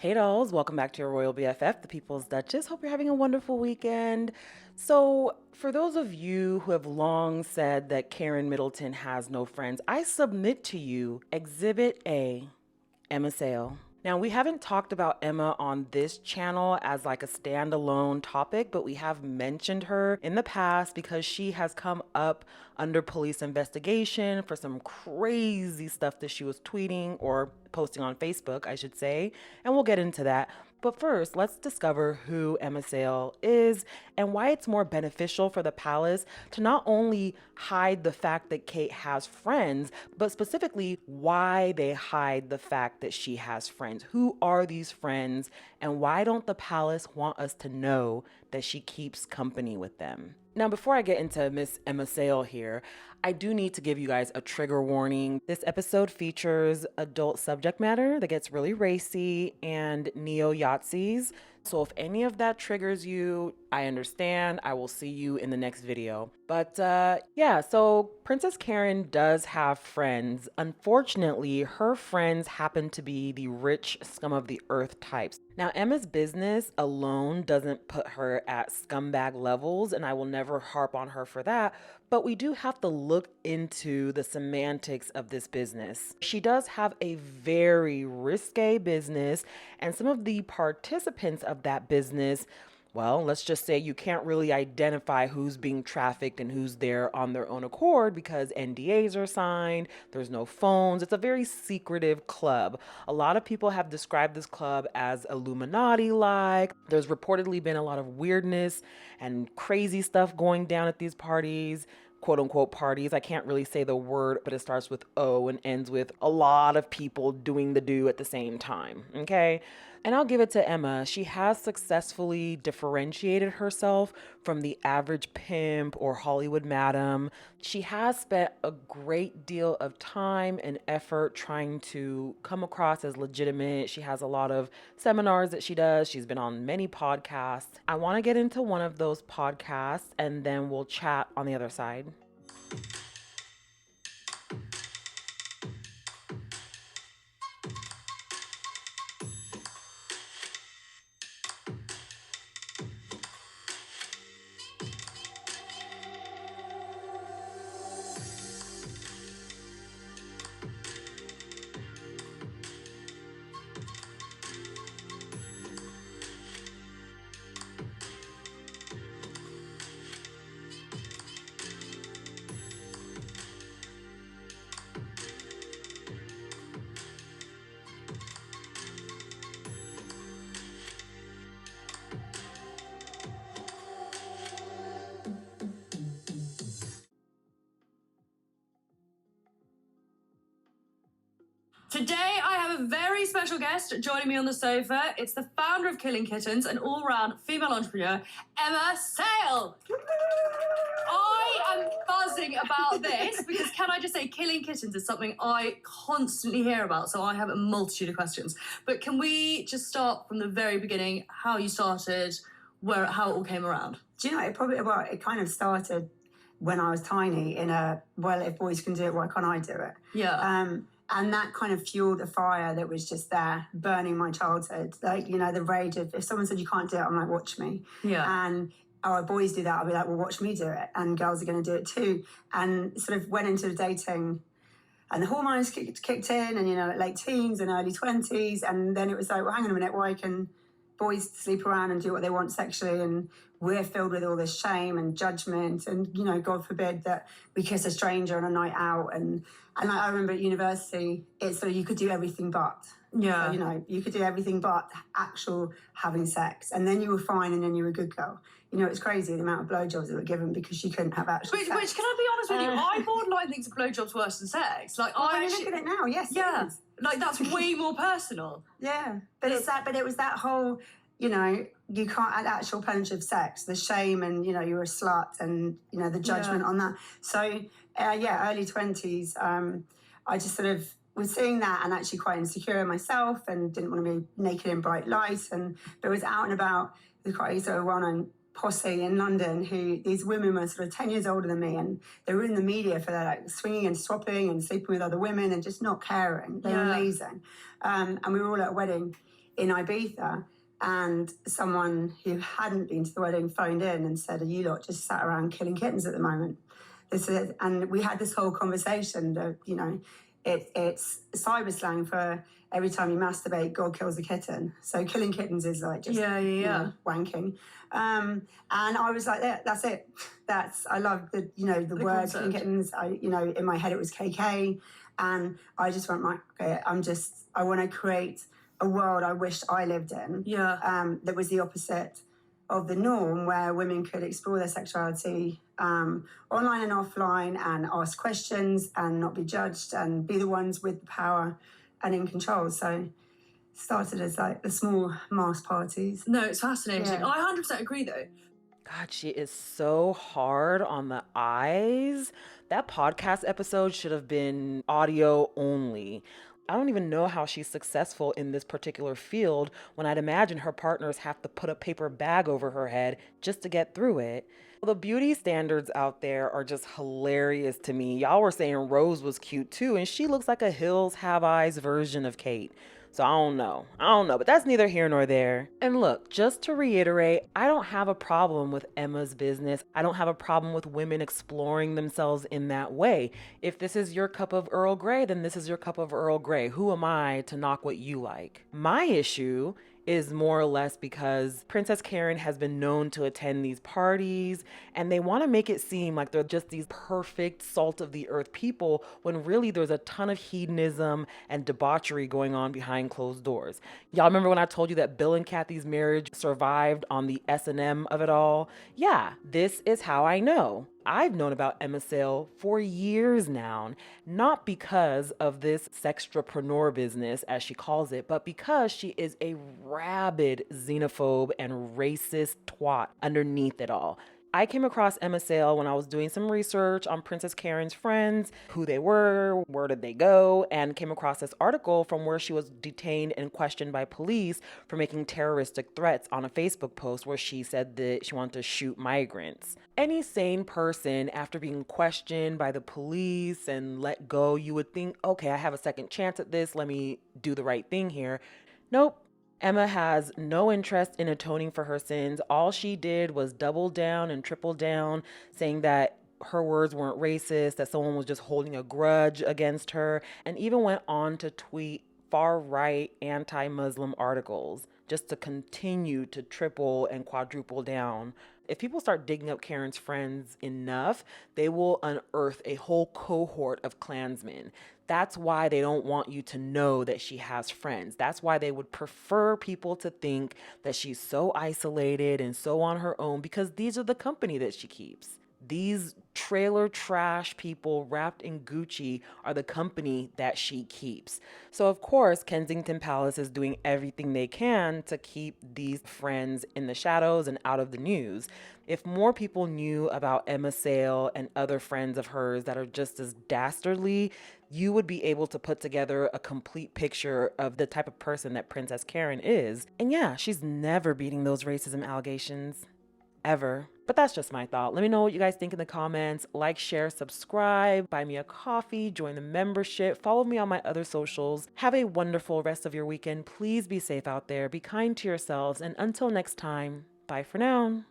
Hey dolls, welcome back to your Royal BFF, the People's Duchess. Hope you're having a wonderful weekend. So, for those of you who have long said that Karen Middleton has no friends, I submit to you Exhibit A, Emma Sale. Now, we haven't talked about Emma on this channel as like a standalone topic, but we have mentioned her in the past because she has come up under police investigation for some crazy stuff that she was tweeting or posting on Facebook, I should say, and we'll get into that. But first, let's discover who Emma Sale is and why it's more beneficial for the palace to not only hide the fact that Khate has friends, but specifically why they hide the fact that she has friends. Who are these friends, and why don't the palace want us to know that she keeps company with them? Now, before I get into Miss Emma Sale here, I do need to give you guys a trigger warning. This episode features adult subject matter that gets really racy and neo-Yahtzees. So if any of that triggers you, I understand. I will see you in the next video. But yeah, so Princess Karen does have friends. Unfortunately, her friends happen to be the rich scum of the earth types. Now, Emma's business alone doesn't put her at scumbag levels, and I will never harp on her for that, but we do have to look into the semantics of this business. She does have a very risque business, and some of the participants of that business, well, let's just say you can't really identify who's being trafficked and who's there on their own accord because NDAs are signed, there's no phones. It's a very secretive club. A lot of people have described this club as Illuminati-like. There's reportedly been a lot of weirdness and crazy stuff going down at these parties. Quote unquote parties. I can't really say the word, but it starts with O and ends with a lot of people doing the do at the same time. Okay. And I'll give it to Emma. She has successfully differentiated herself from the average pimp or Hollywood madam. She has spent a great deal of time and effort trying to come across as legitimate. She has a lot of seminars that she does. She's been on many podcasts. I want to get into one of those podcasts and then we'll chat on the other side. Today, I have a very special guest joining me on the sofa. It's the founder of Killing Kittens, an all-round female entrepreneur, Emma Sale. I am buzzing about this because, can I just say, Killing Kittens is something I constantly hear about, so I have a multitude of questions. But can we just start from the very beginning, how you started, how it all came around? Do you know, it kind of started when I was tiny in if boys can do it, why can't I do it? Yeah. And that kind of fueled a fire that was just there, burning my childhood. Like, you know, the rage of, if someone said you can't do it, I'm like, watch me. Yeah. And boys do that, I'll be like, well, watch me do it. And girls are going to do it too. And sort of went into the dating, and the hormones kicked in, and, you know, late teens and early 20s. And then it was like, well, hang on a minute, why can boys sleep around and do what they want sexually, and we're filled with all this shame and judgment, and, you know, God forbid that we kiss a stranger on a night out. And I remember at university, it's so you could do everything but. Yeah. So, you know, you could do everything but actual having sex, and then you were fine, and then you were a good girl. You know, it's crazy the amount of blowjobs that were given because you couldn't have actual sex. Which, can I be honest with you, I borderline think blowjobs worse than sex. Like, I look at it now, yes. Yeah. It is. Like, that's way more personal. Yeah. But it was that whole, you know, you can't add actual punch of sex, the shame, and, you know, you're a slut, and, you know, the judgment on that. So, early 20s, I just sort of was seeing that and actually quite insecure in myself and didn't want to be naked in bright light. But was out and about with quite a sort of well-known posse in London who these women were sort of 10 years older than me, and they were in the media for their like swinging and swapping and sleeping with other women and just not caring. They were amazing. And we were all at a wedding in Ibiza, and someone who hadn't been to the wedding phoned in and said, "Are you lot just sat around killing kittens at the moment?" This is, and we had this whole conversation that, you know, it's cyber slang for every time you masturbate, God kills a kitten. So killing kittens is like just you know, wanking. And I was like, yeah, that's it. I love the, you know, the word killing kittens. You know, in my head it was KK, and I just went, okay, I want to create a world I wished I lived in. That was the opposite of the norm, where women could explore their sexuality online and offline, and ask questions and not be judged, and be the ones with the power and in control. So started as like the small mass parties. No, it's fascinating. Yeah. I 100% agree though. God, she is so hard on the eyes. That podcast episode should have been audio only. I don't even know how she's successful in this particular field when I'd imagine her partners have to put a paper bag over her head just to get through it. The beauty standards out there are just hilarious to me. Y'all were saying Rose was cute too, and she looks like a Hills Have Eyes version of Khate. So I don't know, but that's neither here nor there. And look, just to reiterate, I don't have a problem with Emma's business. I don't have a problem with women exploring themselves in that way. If this is your cup of Earl Grey, then this is your cup of Earl Grey. Who am I to knock what you like? My issue is more or less because Princess Karen has been known to attend these parties, and they want to make it seem like they're just these perfect salt of the earth people, when really there's a ton of hedonism and debauchery going on behind closed doors. Y'all remember when I told you that Bill and Kathy's marriage survived on the S&M of it all? Yeah, this is how I know. I've known about Emma Sale for years now, not because of this sextrapreneur business, as she calls it, but because she is a rabid xenophobe and racist twat underneath it all. I came across Emma Sale when I was doing some research on Princess Karen's friends, who they were, where did they go, and came across this article from where she was detained and questioned by police for making terroristic threats on a Facebook post where she said that she wanted to shoot migrants. Any sane person, after being questioned by the police and let go, you would think, okay, I have a second chance at this, let me do the right thing here. Nope. Emma has no interest in atoning for her sins. All she did was double down and triple down, saying that her words weren't racist, that someone was just holding a grudge against her, and even went on to tweet far-right anti-Muslim articles just to continue to triple and quadruple down. If people start digging up Karen's friends enough, they will unearth a whole cohort of Klansmen. That's why they don't want you to know that she has friends. That's why they would prefer people to think that she's so isolated and so on her own, because these are the company that she keeps. These trailer trash people wrapped in Gucci are the company that she keeps. So of course, Kensington Palace is doing everything they can to keep these friends in the shadows and out of the news. If more people knew about Emma Sale and other friends of hers that are just as dastardly, you would be able to put together a complete picture of the type of person that Princess Karen is. And yeah, she's never beating those racism allegations. Ever. But that's just my thought. Let me know what you guys think in the comments. Like, share, subscribe, buy me a coffee, join the membership, follow me on my other socials. Have a wonderful rest of your weekend. Please be safe out there. Be kind to yourselves. And until next time, bye for now.